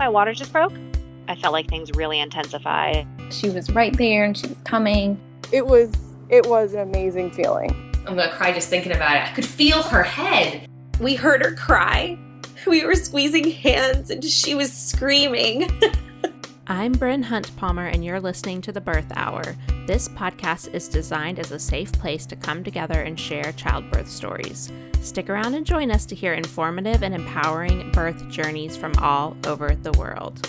my water just broke. I felt like things really intensified. She was right there and she was coming. It was an amazing feeling. I'm going to cry just thinking about it. I could feel her head. We heard her cry. We were squeezing hands and she was screaming. I'm Bryn Hunt Palmer, and you're listening to The Birth Hour. This podcast is designed as a safe place to come together and share childbirth stories. Stick around and join us to hear informative and empowering birth journeys from all over the world.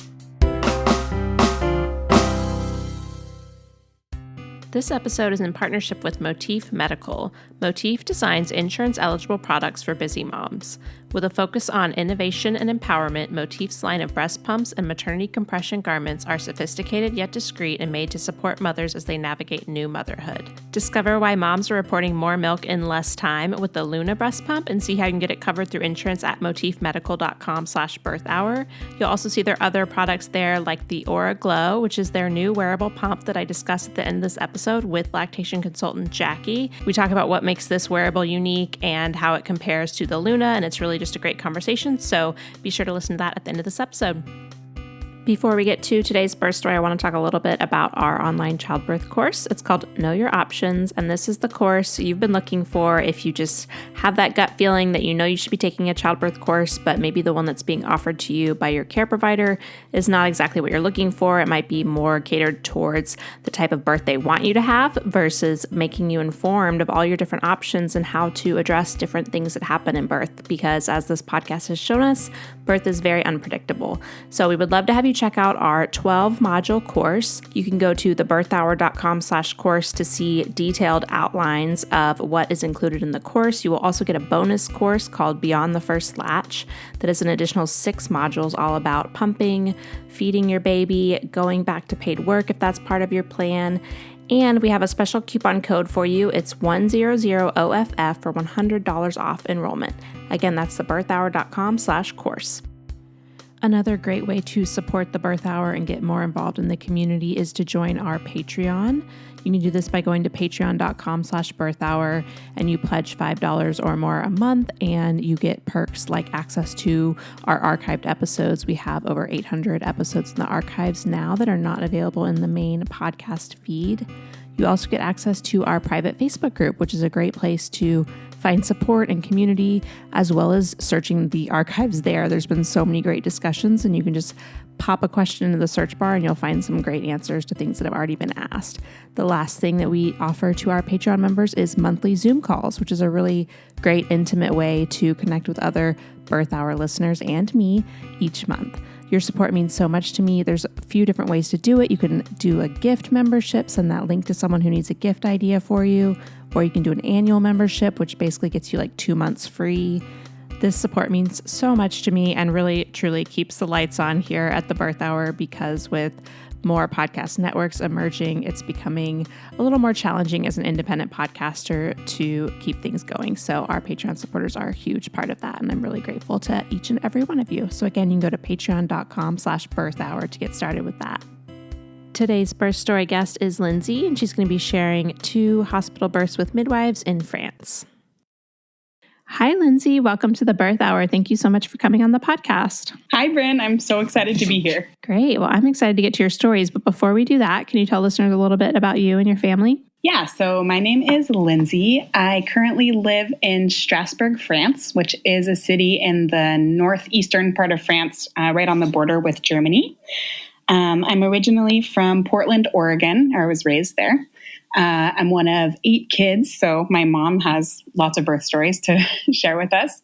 This episode is in partnership with Motif Medical. Motif designs insurance-eligible products for busy moms. With a focus on innovation and empowerment, Motif's line of breast pumps and maternity compression garments are sophisticated yet discreet and made to support mothers as they navigate new motherhood. Discover why moms are reporting more milk in less time with the Luna breast pump and see how you can get it covered through insurance at motifmedical.com/birthhour. You'll also see their other products there like the Aura Glow, which is their new wearable pump that I discussed at the end of this episode with lactation consultant Jackie. We talk about what makes this wearable unique and how it compares to the Luna, and it's really just a great conversation, so be sure to listen to that at the end of this episode. Before we get to today's birth story, I want to talk a little bit about our online childbirth course. It's called Know Your Options, and this is the course you've been looking for if you just have that gut feeling that you know you should be taking a childbirth course, but maybe the one that's being offered to you by your care provider is not exactly what you're looking for. It might be more catered towards the type of birth they want you to have versus making you informed of all your different options and how to address different things that happen in birth, because as this podcast has shown us, birth is very unpredictable. So we would love to have you check out our 12-module course. You can go to thebirthhour.com/course to see detailed outlines of what is included in the course. You will also get a bonus course called Beyond the First Latch that is an additional 6 modules all about pumping, feeding your baby, going back to paid work if that's part of your plan. And we have a special coupon code for you. It's 100OFF for $100 off enrollment. Again, that's thebirthhour.com/course. Another great way to support the Birth Hour and get more involved in the community is to join our Patreon. You can do this by going to patreon.com/birthhour, and you pledge $5 or more a month, and you get perks like access to our archived episodes. We have over 800 episodes in the archives now that are not available in the main podcast feed. You also get access to our private Facebook group, which is a great place to find support and community, as well as searching the archives there. There's been so many great discussions, and you can just pop a question into the search bar and you'll find some great answers to things that have already been asked. The last thing that we offer to our Patreon members is monthly Zoom calls, which is a really great, intimate way to connect with other Birth Hour listeners and me each month. Your support means so much to me. There's a few different ways to do it. You can do a gift membership, send that link to someone who needs a gift idea for you, or you can do an annual membership, which basically gets you like 2 months free. This support means so much to me and really, truly keeps the lights on here at the Birth Hour, because with more podcast networks emerging, it's becoming a little more challenging as an independent podcaster to keep things going. So our Patreon supporters are a huge part of that, and I'm really grateful to each and every one of you. So again, you can go to patreon.com/birthhour to get started with that. Today's birth story guest is Lindsey, and she's going to be sharing 2 hospital births with midwives in France. Hi, Lindsey. Welcome to the Birth Hour. Thank you so much for coming on the podcast. Hi, Bryn. I'm so excited to be here. Great. Well, I'm excited to get to your stories. But before we do that, can you tell listeners a little bit about you and your family? Yeah, so my name is Lindsey. I currently live in Strasbourg, France, which is a city in the northeastern part of France, right on the border with Germany. I'm originally from Portland, Oregon. I was raised there. I'm one of 8 kids, so my mom has lots of birth stories to share with us.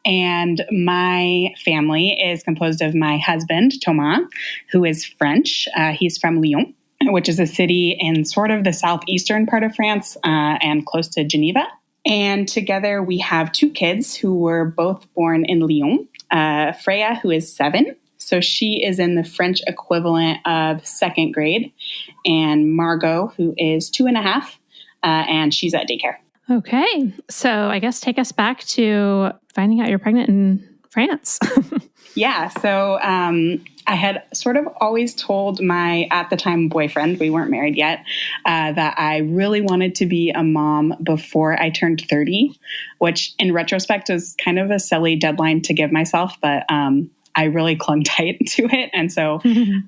And my family is composed of my husband, Thomas, who is French. He's from Lyon, which is a city in sort of the southeastern part of France and close to Geneva. And together we have 2 kids who were both born in Lyon. Freya, who is 7. So she is in the French equivalent of 2nd grade, and Margot, who is 2.5, and she's at daycare. Okay. So I guess take us back to finding out you're pregnant in France. Yeah. So I had sort of always told my, at the time, boyfriend, we weren't married yet, that I really wanted to be a mom before I turned 30, which in retrospect is kind of a silly deadline to give myself. But I really clung tight to it. And so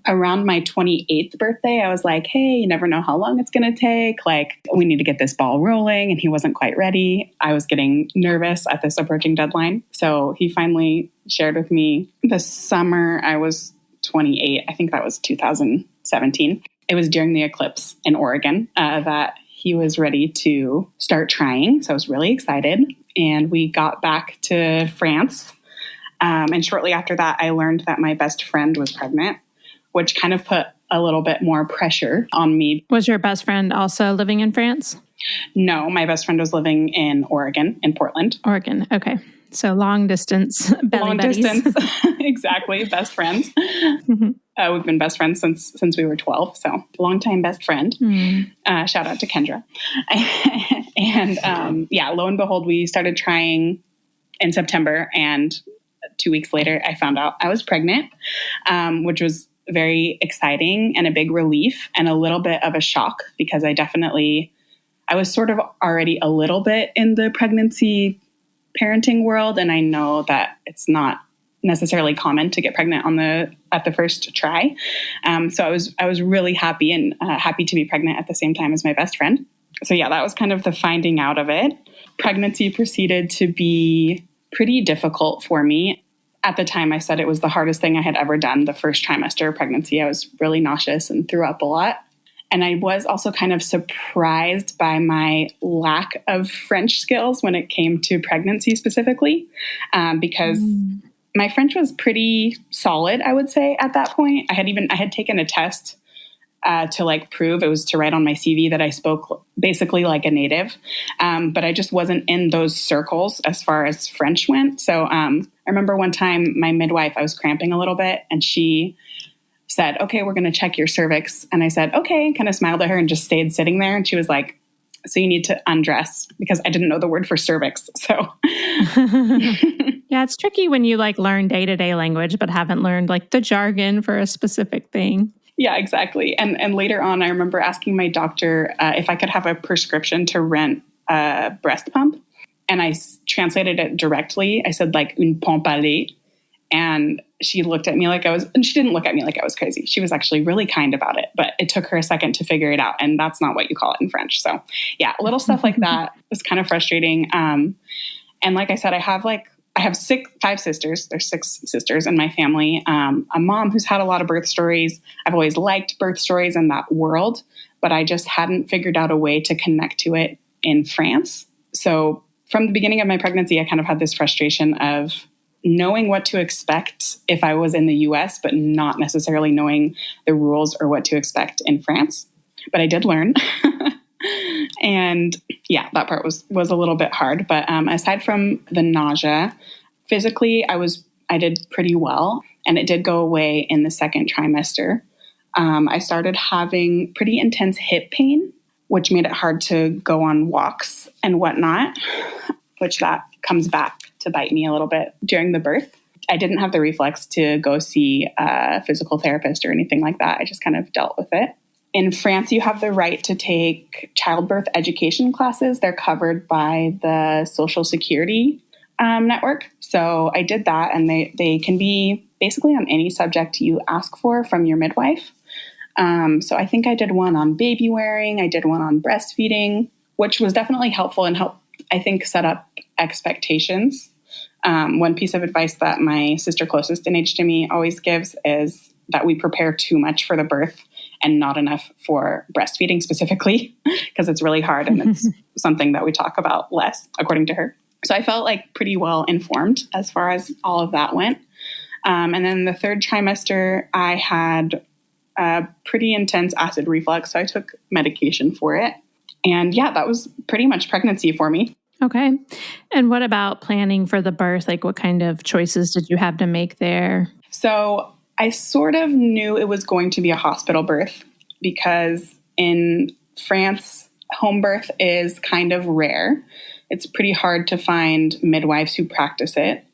around my 28th birthday, I was like, hey, you never know how long it's going to take. Like, we need to get this ball rolling. And he wasn't quite ready. I was getting nervous at this approaching deadline. So he finally shared with me the summer I was 28. I think that was 2017. It was during the eclipse in Oregon that he was ready to start trying. So I was really excited. And we got back to France. And shortly after that, I learned that my best friend was pregnant, which kind of put a little bit more pressure on me. Was your best friend also living in France? No, my best friend was living in Oregon, in Portland. Oregon. Okay. So long distance belly long buddies. Distance. Exactly. Best friends. We've been best friends since we were 12. So long-time best friend. Shout out to Kendra. And lo and behold, we started trying in September, and 2 weeks later, I found out I was pregnant, which was very exciting and a big relief and a little bit of a shock because I was sort of already a little bit in the pregnancy parenting world. And I know that it's not necessarily common to get pregnant at the first try. So I was really happy and happy to be pregnant at the same time as my best friend. So yeah, that was kind of the finding out of it. Pregnancy proceeded to be pretty difficult for me. At the time, I said it was the hardest thing I had ever done. The first trimester of pregnancy, I was really nauseous and threw up a lot. And I was also kind of surprised by my lack of French skills when it came to pregnancy specifically, because my French was pretty solid, I would say, at that point. I had taken a test to prove, it was to write on my CV that I spoke basically like a native. But I just wasn't in those circles as far as French went. So I remember one time my midwife, I was cramping a little bit, and she said, okay, we're going to check your cervix. And I said, okay, kind of smiled at her and just stayed sitting there. And she was like, so you need to undress, because I didn't know the word for cervix. So yeah, it's tricky when you learn day-to-day language, but haven't learned the jargon for a specific thing. Yeah, exactly. And later on, I remember asking my doctor if I could have a prescription to rent a breast pump. And I translated it directly. I said une pompe à lait. And she looked at me and she didn't look at me like I was crazy. She was actually really kind about it, but it took her a second to figure it out. And that's not what you call it in French. So yeah, little stuff like that was kind of frustrating. And like I said, I have 5 sisters. There's 6 sisters in my family. A mom who's had a lot of birth stories. I've always liked birth stories in that world, but I just hadn't figured out a way to connect to it in France. So from the beginning of my pregnancy, I kind of had this frustration of knowing what to expect if I was in the US, but not necessarily knowing the rules or what to expect in France. But I did learn. And yeah, that part was a little bit hard. But aside from the nausea, physically, I did pretty well. And it did go away in the second trimester. I started having pretty intense hip pain, which made it hard to go on walks and whatnot, which that comes back to bite me a little bit during the birth. I didn't have the reflex to go see a physical therapist or anything like that. I just kind of dealt with it. In France, you have the right to take childbirth education classes. They're covered by the Social Security network. So I did that, and they can be basically on any subject you ask for from your midwife. So I think I did one on baby wearing. I did one on breastfeeding, which was definitely helpful and helped, I think, set up expectations. One piece of advice that my sister closest in age to me always gives is that we prepare too much for the birth and not enough for breastfeeding specifically, because it's really hard and it's something that we talk about less, according to her. So I felt pretty well informed as far as all of that went. And then the third trimester, I had a pretty intense acid reflux, so I took medication for it. And yeah, that was pretty much pregnancy for me. Okay. And what about planning for the birth? What kind of choices did you have to make there? So I sort of knew it was going to be a hospital birth, because in France, home birth is kind of rare. It's pretty hard to find midwives who practice it.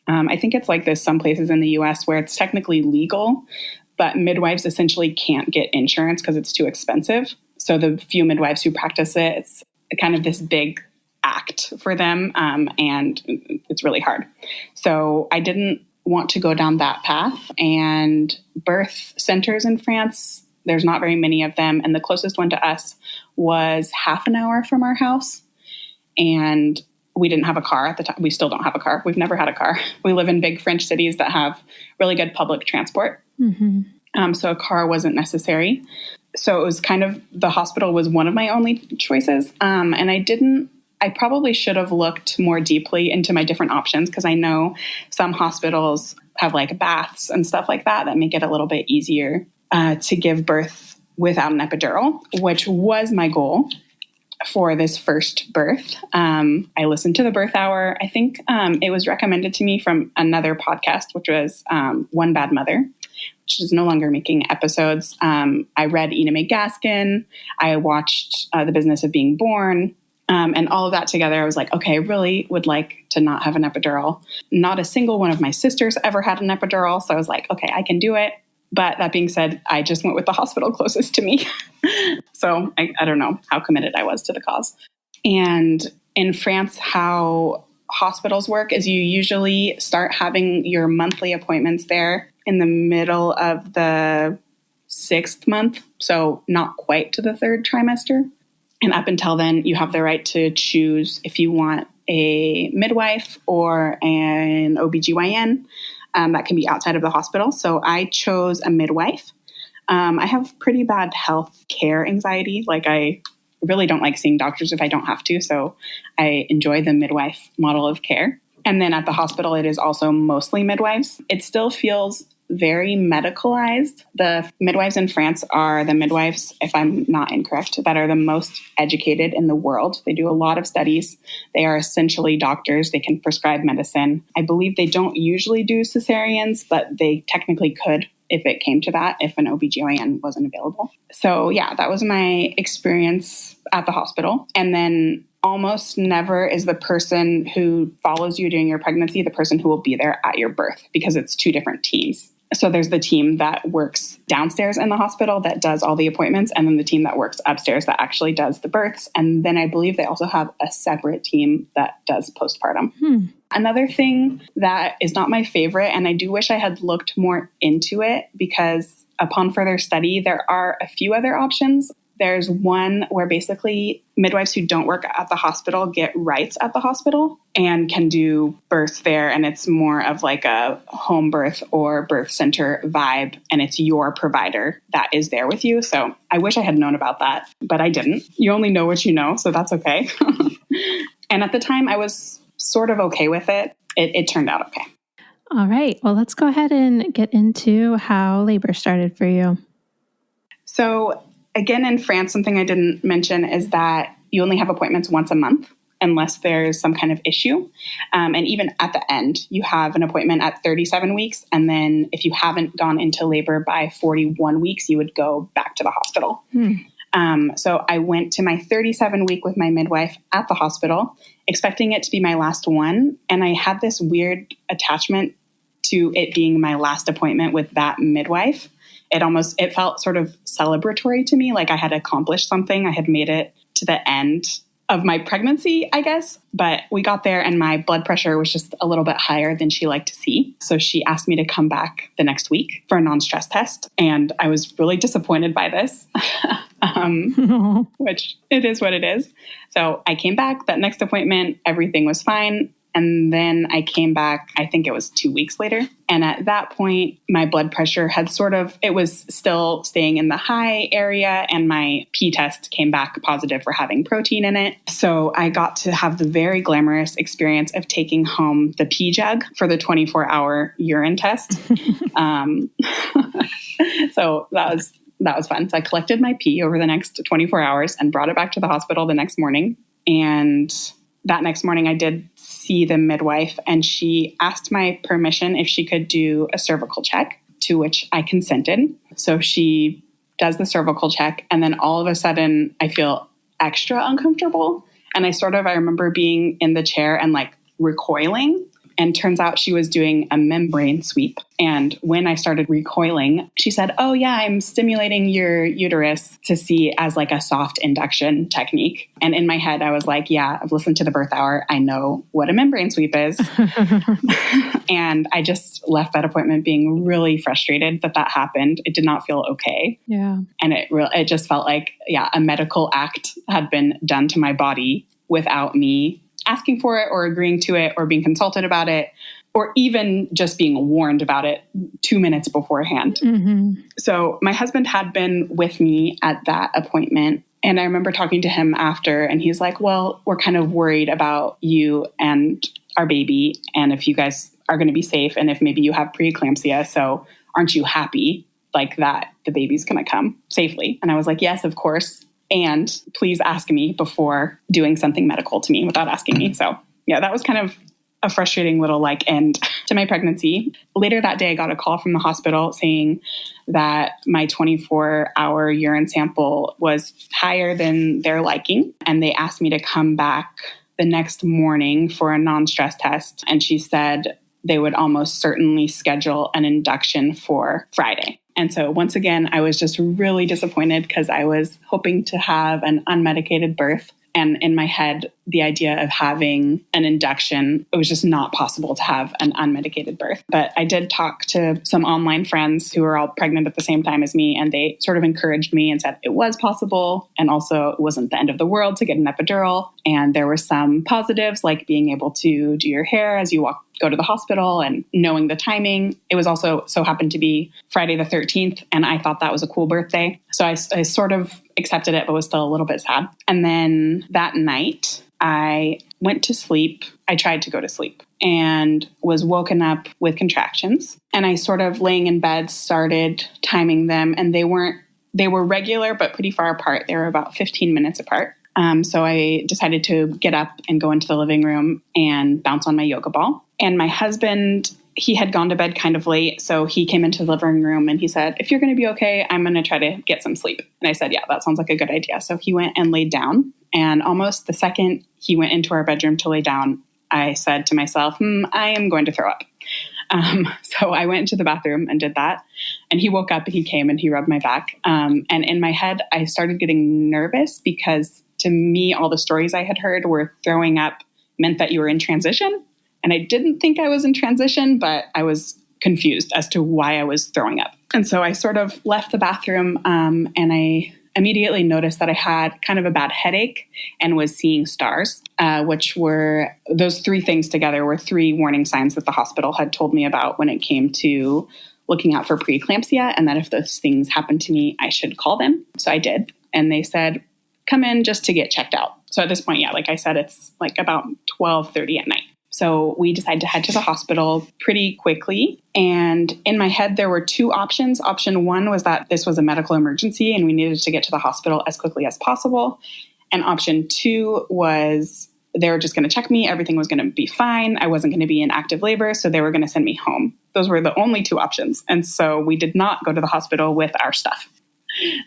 I think it's like this some places in the US where it's technically legal, but midwives essentially can't get insurance because it's too expensive. So the few midwives who practice it, it's kind of this big act for them, and it's really hard. So I didn't want to go down that path. And birth centers in France, there's not very many of them. And the closest one to us was half an hour from our house. And we didn't have a car at the time. We still don't have a car. We've never had a car. We live in big French cities that have really good public transport. So a car wasn't necessary. So it was kind of, the hospital was one of my only choices. And I probably should have looked more deeply into my different options, because I know some hospitals have like baths and stuff like that make it a little bit easier to give birth without an epidural, which was my goal for this first birth. I listened to the birth hour. I think it was recommended to me from another podcast, which was One Bad Mother, which is no longer making episodes. I read Ina May Gaskin. I watched The Business of Being Born. And all of that together, I was like, okay, I really would like to not have an epidural. Not a single one of my sisters ever had an epidural. So I was like, okay, I can do it. But that being said, I just went with the hospital closest to me. So I don't know how committed I was to the cause. And in France, how hospitals work is you usually start having your monthly appointments there in the middle of the 6th month. So not quite to the 3rd trimester. And up until then, you have the right to choose if you want a midwife or an OBGYN. That can be outside of the hospital. So I chose a midwife. I have pretty bad health care anxiety. Like, I really don't like seeing doctors if I don't have to. So I enjoy the midwife model of care. And then at the hospital, it is also mostly midwives. It still feels very medicalized. The midwives in France are the midwives, if I'm not incorrect, that are the most educated in the world. They do a lot of studies. They are essentially doctors. They can prescribe medicine. I believe they don't usually do cesareans, but they technically could if it came to that, if an OBGYN wasn't available. So yeah, that was my experience at the hospital. And then almost never is the person who follows you during your pregnancy the person who will be there at your birth, because it's 2 different teams. So there's the team that works downstairs in the hospital that does all the appointments, and then the team that works upstairs that actually does the births. And then I believe they also have a separate team that does postpartum. Another thing that is not my favorite, and I do wish I had looked more into it, because upon further study, there are a few other options. There's one where basically midwives who don't work at the hospital get rights at the hospital and can do births there. And it's more of like a home birth or birth center vibe. And it's your provider that is there with you. So I wish I had known about that, but I didn't. You only know what you know. So that's okay. And at the time I was sort of okay with it. It turned out okay. All right. Well, let's go ahead and get into how labor started for you. So again, in France, something I didn't mention is that you only have appointments once a month unless there's some kind of issue. And even at the end, you have an appointment at 37 weeks. And then if you haven't gone into labor by 41 weeks, you would go back to the hospital. So I went to my 37 week with my midwife at the hospital, expecting it to be my last one. And I had this weird attachment to it being my last appointment with that midwife. It felt sort of celebratory to me, like I had accomplished something. I had made it to the end of my pregnancy, I guess. But we got there and my blood pressure was just a little bit higher than she liked to see. So she asked me to come back the next week for a non-stress test. And I was really disappointed by this, which it is what it is. So I came back that next appointment. Everything was fine. And then I came back, I think it was 2 weeks later. And at that point, my blood pressure had it was still staying in the high area, and my P test came back positive for having protein in it. So I got to have the very glamorous experience of taking home the P jug for the 24-hour urine test. So that was fun. So I collected my pee over the next 24 hours and brought it back to the hospital the next morning. And that next morning I did see the midwife, and she asked my permission if she could do a cervical check, to which I consented. So she does the cervical check, and then all of a sudden I feel extra uncomfortable. And I remember being in the chair and like recoiling. And turns out she was doing a membrane sweep. And when I started recoiling, she said, oh yeah, I'm stimulating your uterus to see as like a soft induction technique. And in my head, I was like, yeah, I've listened to the birth hour. I know what a membrane sweep is. And I just left that appointment being really frustrated that that happened. It did not feel okay. Yeah. And it just felt like, yeah, a medical act had been done to my body without me asking for it or agreeing to it or being consulted about it, or even just being warned about it 2 minutes beforehand. Mm-hmm. So my husband had been with me at that appointment. And I remember talking to him after, and he's like, well, we're kind of worried about you and our baby, and if you guys are going to be safe, and if maybe you have preeclampsia. So aren't you happy like that the baby's going to come safely? And I was like, yes, of course. And please ask me before doing something medical to me without asking me. So yeah, that was kind of a frustrating little like end to my pregnancy. Later that day, I got a call from the hospital saying that my 24-hour urine sample was higher than their liking. And they asked me to come back the next morning for a non-stress test. And she said they would almost certainly schedule an induction for Friday. And so once again, I was just really disappointed because I was hoping to have an unmedicated birth. And in my head, the idea of having an induction, it was just not possible to have an unmedicated birth. But I did talk to some online friends who were all pregnant at the same time as me, and they sort of encouraged me and said it was possible. And also it wasn't the end of the world to get an epidural. And there were some positives, like being able to do your hair as you go to the hospital and knowing the timing. It was also so happened to be Friday the 13th. And I thought that was a cool birthday. So I sort of accepted it, but was still a little bit sad. And then that night I went to sleep. I tried to go to sleep and was woken up with contractions. And I sort of laying in bed, started timing them, and they were regular, but pretty far apart. They were about 15 minutes apart. So I decided to get up and go into the living room and bounce on my yoga ball. And my husband, he had gone to bed kind of late. So he came into the living room and he said, if you're going to be okay, I'm going to try to get some sleep. And I said, yeah, that sounds like a good idea. So he went and laid down. And almost the second he went into our bedroom to lay down, I said to myself, I am going to throw up. So I went into the bathroom and did that. And he woke up and he came and he rubbed my back. And in my head, I started getting nervous because to me, all the stories I had heard were throwing up meant that you were in transition. And I didn't think I was in transition, but I was confused as to why I was throwing up. And so I sort of left the bathroom and I immediately noticed that I had kind of a bad headache and was seeing stars, which were those three things together were three warning signs that the hospital had told me about when it came to looking out for preeclampsia, and that if those things happened to me, I should call them. So I did. And they said, come in just to get checked out. So at this point, yeah, like I said, it's like about 12:30 at night. So we decided to head to the hospital pretty quickly. And in my head, there were two options. Option one was that this was a medical emergency and we needed to get to the hospital as quickly as possible. And option two was they were just going to check me. Everything was going to be fine. I wasn't going to be in active labor, so they were going to send me home. Those were the only two options. And so we did not go to the hospital with our stuff.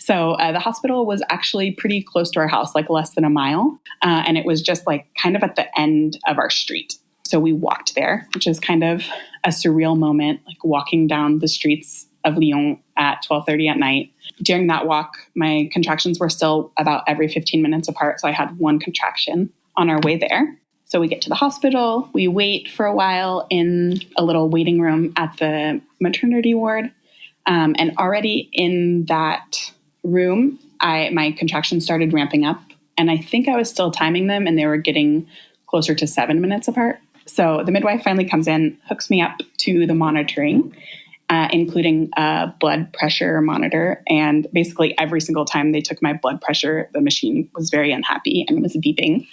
So the hospital was actually pretty close to our house, like less than a mile. And it was just like kind of at the end of our street. So we walked there, which is kind of a surreal moment, like walking down the streets of Lyon at 12:30 at night. During that walk, my contractions were still about every 15 minutes apart. So I had one contraction on our way there. So we get to the hospital. We wait for a while in a little waiting room at the maternity ward. And already in that room, my contractions started ramping up. And I think I was still timing them and they were getting closer to 7 minutes apart. So the midwife finally comes in, hooks me up to the monitoring, including a blood pressure monitor. And basically every single time they took my blood pressure, the machine was very unhappy and was beeping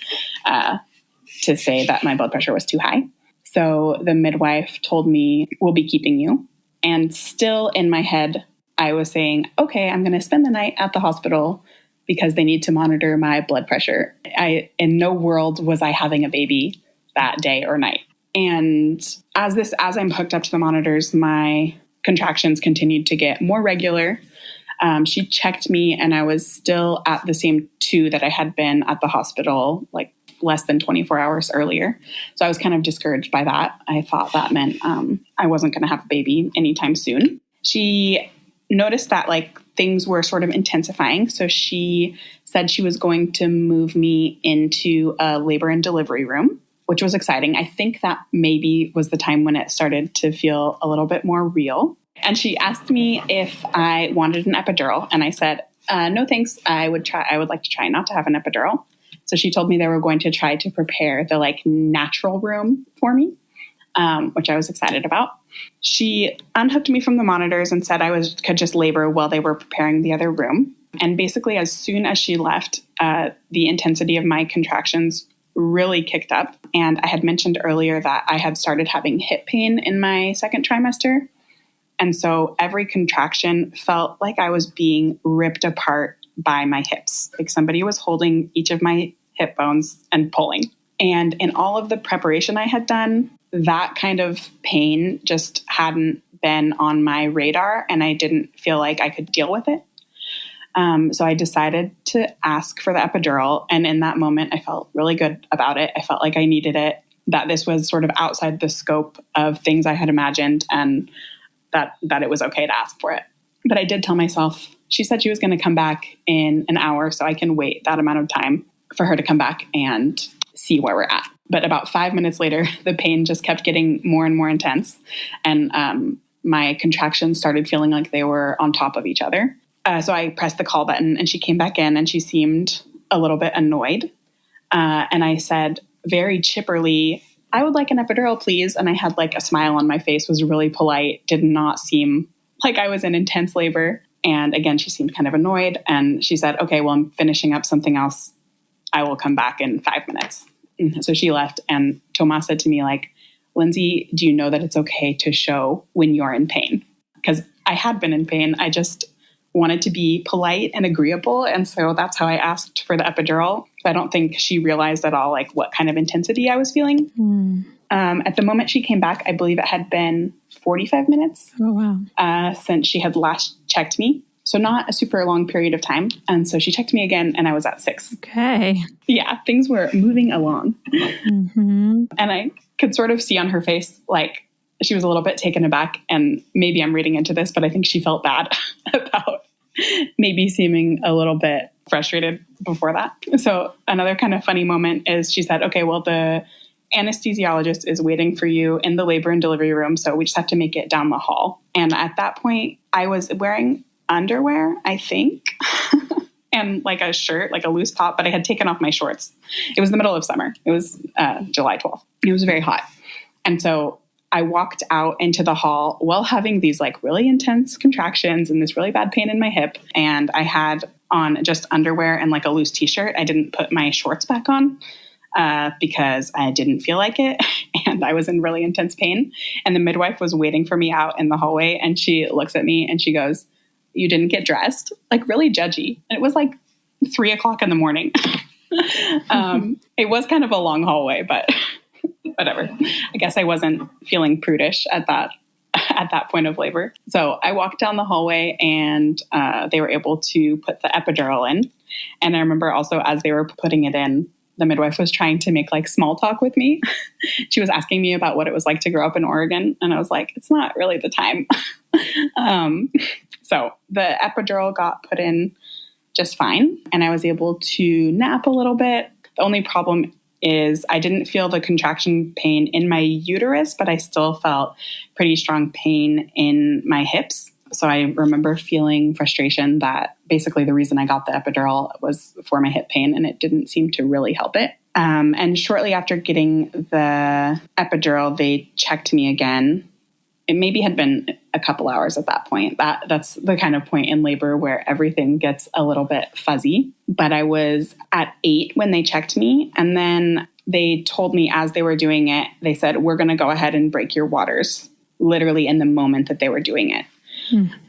to say that my blood pressure was too high. So the midwife told me, we'll be keeping you. And still in my head, I was saying, okay, I'm going to spend the night at the hospital because they need to monitor my blood pressure. In no world was I having a baby that day or night. And as I'm hooked up to the monitors, my contractions continued to get more regular. She checked me and I was still at the same 2 that I had been at the hospital like less than 24 hours earlier. So I was kind of discouraged by that. I thought that meant I wasn't going to have a baby anytime soon. She noticed that like things were sort of intensifying. So she said she was going to move me into a labor and delivery room, which was exciting. I think that maybe was the time when it started to feel a little bit more real. And she asked me if I wanted an epidural. And I said, no, thanks. I would like to try not to have an epidural. So she told me they were going to try to prepare the like natural room for me, which I was excited about. She unhooked me from the monitors and said could just labor while they were preparing the other room. And basically, as soon as she left, the intensity of my contractions really kicked up. And I had mentioned earlier that I had started having hip pain in my second trimester. And so every contraction felt like I was being ripped apart by my hips. Like somebody was holding each of my hip bones and pulling. And in all of the preparation I had done, that kind of pain just hadn't been on my radar, and I didn't feel like I could deal with it. So I decided to ask for the epidural. And in that moment, I felt really good about it. I felt like I needed it, that this was sort of outside the scope of things I had imagined, and that it was okay to ask for it. But I did tell myself, she said she was going to come back in an hour, so I can wait that amount of time for her to come back and see where we're at. But about 5 minutes later, the pain just kept getting more and more intense. And my contractions started feeling like they were on top of each other. So I pressed the call button and she came back in and she seemed a little bit annoyed. And I said very chipperly, I would like an epidural, please. And I had like a smile on my face, was really polite, did not seem like I was in intense labor. And again, she seemed kind of annoyed. And she said, okay, well, I'm finishing up something else. I will come back in 5 minutes. So she left, and Thomas said to me, like, Lindsey, do you know that it's okay to show when you're in pain? Because I had been in pain. I just wanted to be polite and agreeable. And so that's how I asked for the epidural. I don't think she realized at all, like, what kind of intensity I was feeling. At the moment she came back, I believe it had been 45 minutes since she had last checked me. So not a super long period of time. And so she checked me again and I was at 6. Okay. Yeah, things were moving along. Mm-hmm. And I could sort of see on her face, like, she was a little bit taken aback. And maybe I'm reading into this, but I think she felt bad about maybe seeming a little bit frustrated before that. So another kind of funny moment is she said, okay, well, the anesthesiologist is waiting for you in the labor and delivery room. So we just have to make it down the hall. And at that point, I was wearing underwear, I think, and like a shirt, like a loose top, but I had taken off my shorts. It was the middle of summer. It was July 12th. It was very hot. And so I walked out into the hall while having these like really intense contractions and this really bad pain in my hip. And I had on just underwear and like a loose t-shirt. I didn't put my shorts back on because I didn't feel like it. And I was in really intense pain. And the midwife was waiting for me out in the hallway. And she looks at me and she goes, you didn't get dressed? Like really judgy. And it was like 3 o'clock in the morning. It was kind of a long hallway, but whatever. I guess I wasn't feeling prudish at that point of labor. So I walked down the hallway and they were able to put the epidural in. And I remember also as they were putting it in, the midwife was trying to make like small talk with me. She was asking me about what it was like to grow up in Oregon. And I was like, it's not really the time. So the epidural got put in just fine. And I was able to nap a little bit. The only problem is I didn't feel the contraction pain in my uterus, but I still felt pretty strong pain in my hips. So I remember feeling frustration that basically the reason I got the epidural was for my hip pain, and it didn't seem to really help it. And shortly after getting the epidural, they checked me again. It maybe had been a couple hours at that point. That's the kind of point in labor where everything gets a little bit fuzzy. But I was at 8 when they checked me. And then they told me as they were doing it, they said, we're going to go ahead and break your waters, literally in the moment that they were doing it.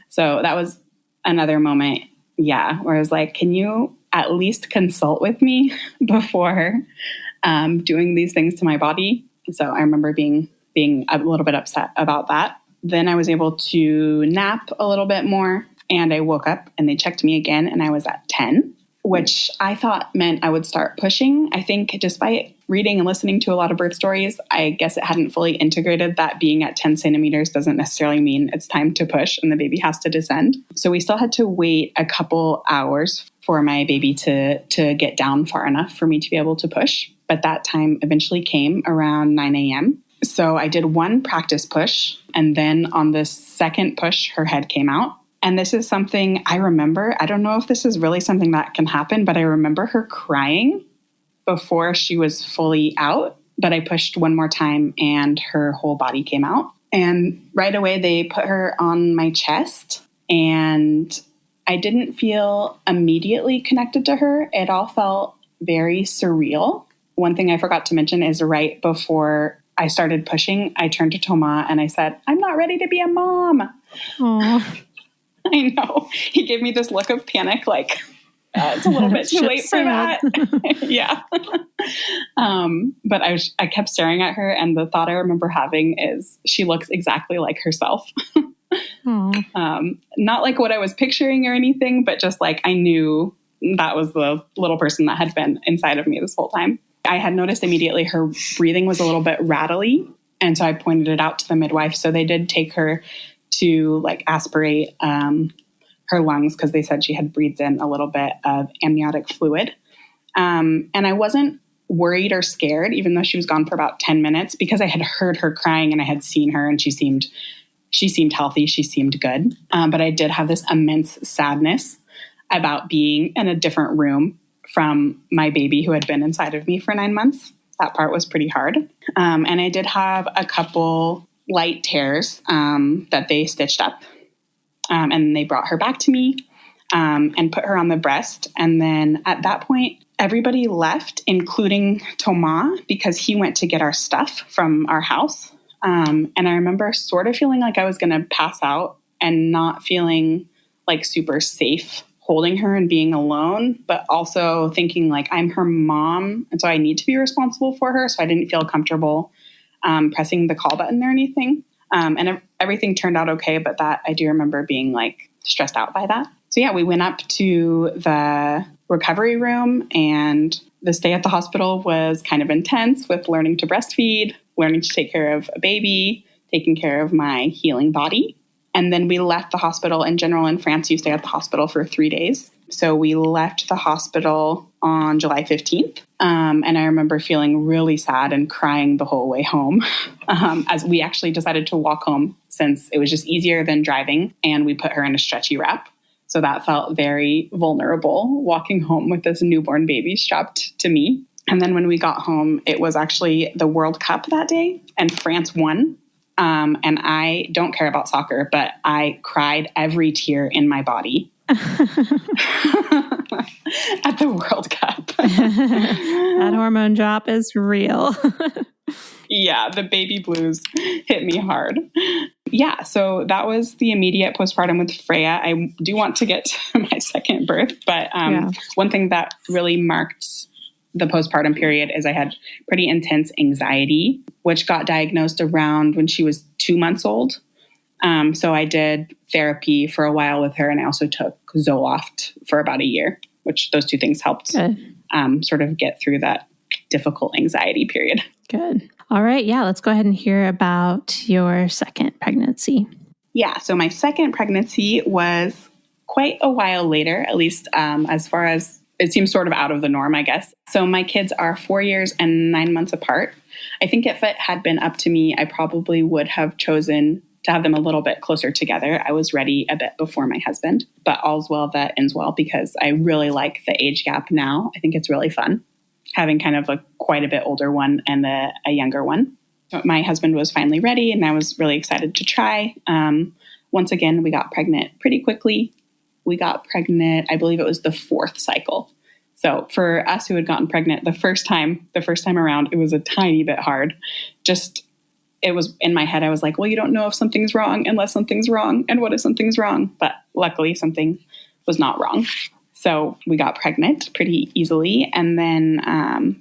So that was another moment, where I was like, can you at least consult with me before doing these things to my body? So I remember being a little bit upset about that. Then I was able to nap a little bit more and I woke up and they checked me again and I was at 10, which I thought meant I would start pushing. I think despite reading and listening to a lot of birth stories, I guess it hadn't fully integrated that being at 10 centimeters doesn't necessarily mean it's time to push and the baby has to descend. So we still had to wait a couple hours for my baby to get down far enough for me to be able to push. But that time eventually came around 9 a.m. So I did one practice push, and then on the second push, her head came out. And this is something I remember. I don't know if this is really something that can happen, but I remember her crying before she was fully out. But I pushed one more time and her whole body came out. And right away, they put her on my chest, and I didn't feel immediately connected to her. It all felt very surreal. One thing I forgot to mention is right before I started pushing, I turned to Thomas and I said, "I'm not ready to be a mom." Aww. I know. He gave me this look of panic, like, it's a little bit too late for that. Yeah. But I kept staring at her, and the thought I remember having is she looks exactly like herself. Not like what I was picturing or anything, but just like I knew that was the little person that had been inside of me this whole time. I had noticed immediately her breathing was a little bit rattly, and so I pointed it out to the midwife. So they did take her to like aspirate her lungs because they said she had breathed in a little bit of amniotic fluid. And I wasn't worried or scared, even though she was gone for about 10 minutes, because I had heard her crying and I had seen her, and she seemed healthy. She seemed good. But I did have this immense sadness about being in a different room from my baby who had been inside of me for 9 months. That part was pretty hard. And I did have a couple light tears that they stitched up. And they brought her back to me and put her on the breast. And then at that point, everybody left, including Thomas, because he went to get our stuff from our house. And I remember sort of feeling like I was going to pass out and not feeling like super safe holding her and being alone, but also thinking like I'm her mom. And so I need to be responsible for her. So I didn't feel comfortable pressing the call button or anything. And everything turned out okay. But that I do remember being like stressed out by that. So yeah, we went up to the recovery room, and the stay at the hospital was kind of intense with learning to breastfeed, learning to take care of a baby, taking care of my healing body. And then we left the hospital. In general, in France, you stay at the hospital for 3 days. So we left the hospital on July 15th. And I remember feeling really sad and crying the whole way home as we actually decided to walk home since it was just easier than driving. And we put her in a stretchy wrap. So that felt very vulnerable, walking home with this newborn baby strapped to me. And then when we got home, it was actually the World Cup that day, and France won. And I don't care about soccer, but I cried every tear in my body at the World Cup. That hormone drop is real. Yeah, the baby blues hit me hard. Yeah, so that was the immediate postpartum with Freya. I do want to get to my second birth, but one thing that really marked the postpartum period is I had pretty intense anxiety, which got diagnosed around when she was 2 months old. So I did therapy for a while with her, and I also took Zoloft for about a year, which those two things helped sort of get through that difficult anxiety period. Good. All right. Yeah, let's go ahead and hear about your second pregnancy. Yeah. So my second pregnancy was quite a while later, at least as far as it seems sort of out of the norm, I guess. So my kids are 4 years and 9 months apart. I think if it had been up to me, I probably would have chosen to have them a little bit closer together. I was ready a bit before my husband, but all's well that ends well, because I really like the age gap now. I think it's really fun having kind of a quite a bit older one and a younger one. But my husband was finally ready, and I was really excited to try. Once again, we got pregnant pretty quickly. We got pregnant, I believe it was the 4th cycle. So for us who had gotten pregnant the first time around, it was a tiny bit hard. It was in my head. I was like, well, you don't know if something's wrong unless something's wrong. And what if something's wrong? But luckily something was not wrong. So we got pregnant pretty easily. And then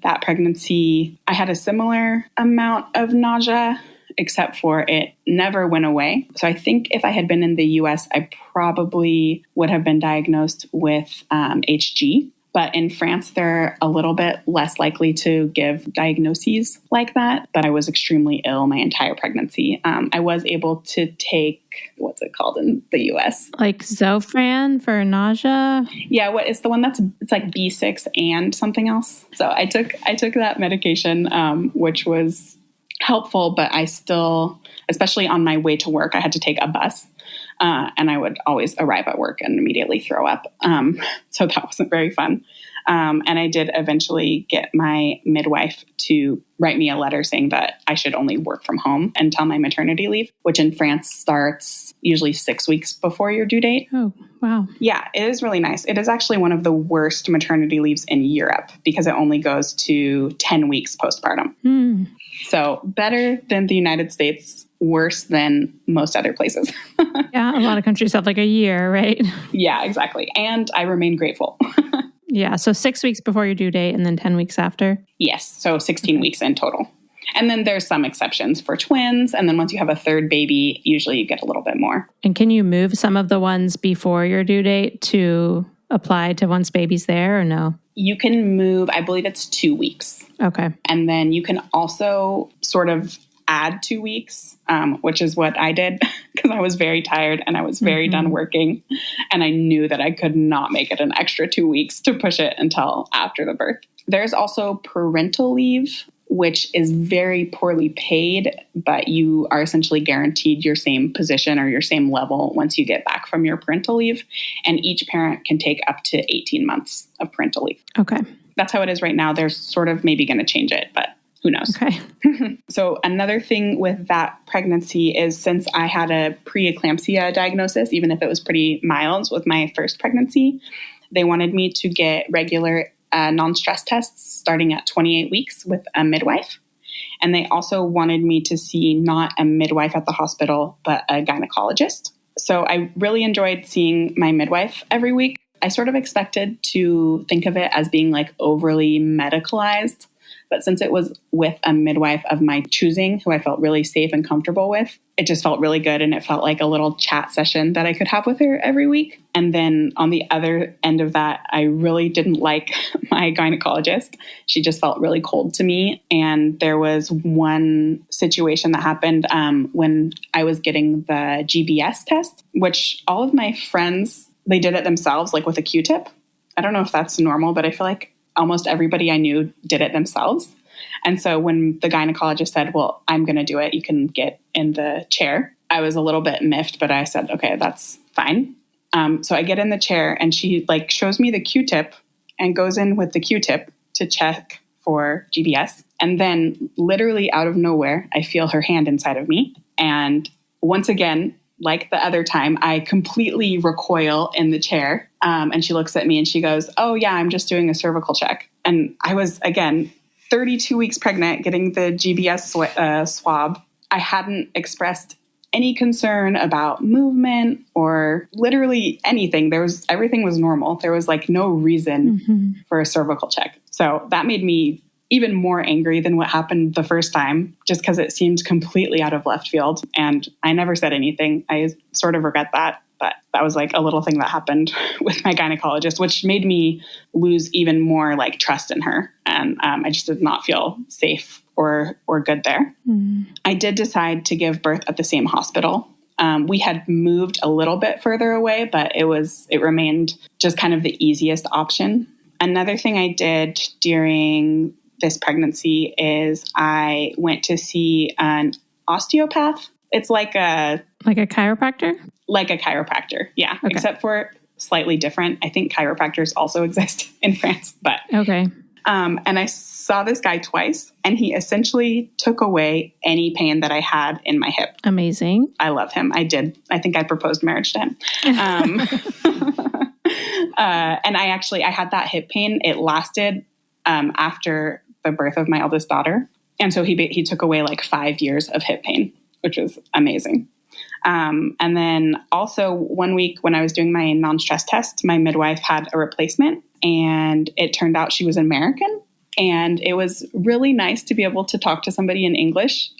that pregnancy, I had a similar amount of nausea, except for it never went away. So I think if I had been in the US, I probably would have been diagnosed with HG. But in France, they're a little bit less likely to give diagnoses like that. But I was extremely ill my entire pregnancy. I was able to take, what's it called in the US? Like Zofran for nausea? Yeah, it's the one it's like B6 and something else. So I took that medication, which was helpful, but I still, especially on my way to work, I had to take a bus. And I would always arrive at work and immediately throw up. So that wasn't very fun. And I did eventually get my midwife to write me a letter saying that I should only work from home until my maternity leave, which in France starts usually 6 weeks before your due date. Oh, wow. Yeah, it is really nice. It is actually one of the worst maternity leaves in Europe because it only goes to 10 weeks postpartum. So better than the United States, worse than most other places. Yeah, a lot of countries have like a year, right? Yeah, exactly. And I remain grateful. Yeah, so 6 weeks before your due date and then 10 weeks after? Yes, so 16 weeks in total. And then there's some exceptions for twins. And then once you have a third baby, usually you get a little bit more. And can you move some of the ones before your due date to apply to once baby's there or no? You can move, I believe it's 2 weeks. Okay. And then you can also sort of add 2 weeks, which is what I did because I was very tired and I was very done working. And I knew that I could not make it an extra 2 weeks to push it until after the birth. There's also parental leave, which is very poorly paid, but you are essentially guaranteed your same position or your same level once you get back from your parental leave. And each parent can take up to 18 months of parental leave. Okay. That's how it is right now. They're sort of maybe going to change it, but who knows? Okay. So another thing with that pregnancy is since I had a preeclampsia diagnosis, even if it was pretty mild with my first pregnancy, they wanted me to get regular non-stress tests starting at 28 weeks with a midwife. And they also wanted me to see not a midwife at the hospital, but a gynecologist. So I really enjoyed seeing my midwife every week. I sort of expected to think of it as being like overly medicalized. But since it was with a midwife of my choosing, who I felt really safe and comfortable with, it just felt really good. And it felt like a little chat session that I could have with her every week. And then on the other end of that, I really didn't like my gynecologist. She just felt really cold to me. And there was one situation that happened when I was getting the GBS test, which all of my friends, they did it themselves, like with a Q-tip. I don't know if that's normal, but I feel like almost everybody I knew did it themselves. And so when the gynecologist said, well, I'm going to do it, you can get in the chair, I was a little bit miffed, but I said, okay, that's fine. So I get in the chair and she like shows me the Q-tip and goes in with the Q-tip to check for GBS. And then literally out of nowhere, I feel her hand inside of me. And once again, like the other time, I completely recoil in the chair. And she looks at me and she goes, oh yeah, I'm just doing a cervical check. And I was, again, 32 weeks pregnant, getting the GBS swab. I hadn't expressed any concern about movement or literally anything. Everything was normal. There was like no reason for a cervical check. So that made me even more angry than what happened the first time, just because it seemed completely out of left field. And I never said anything. I sort of regret that. But that was like a little thing that happened with my gynecologist, which made me lose even more like trust in her. And I just did not feel safe or good there. I did decide to give birth at the same hospital. We had moved a little bit further away, but it remained just kind of the easiest option. Another thing I did during this pregnancy is I went to see an osteopath. It's like a chiropractor? Like a chiropractor, yeah. Okay. Except for slightly different. I think chiropractors also exist in France, but okay. And I saw this guy twice, and he essentially took away any pain that I had in my hip. Amazing. I love him. I did. I think I proposed marriage to him. And I had that hip pain. It lasted after the birth of my eldest daughter. And so he took away like 5 years of hip pain, which was amazing. And then also 1 week when I was doing my non-stress test, my midwife had a replacement, and it turned out she was American. And it was really nice to be able to talk to somebody in English.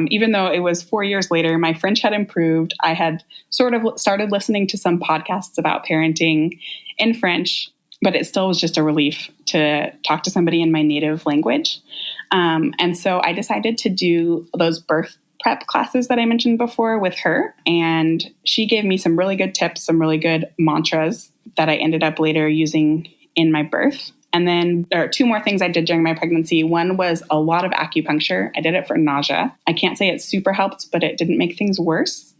Even though it was 4 years later, my French had improved. I had sort of started listening to some podcasts about parenting in French. but it still was just a relief to talk to somebody in my native language. And so I decided to do those birth prep classes that I mentioned before with her. And she gave me some really good tips, some really good mantras that I ended up later using in my birth. And then there are two more things I did during my pregnancy. One was a lot of acupuncture. I did it for nausea. I can't say it super helped, but it didn't make things worse.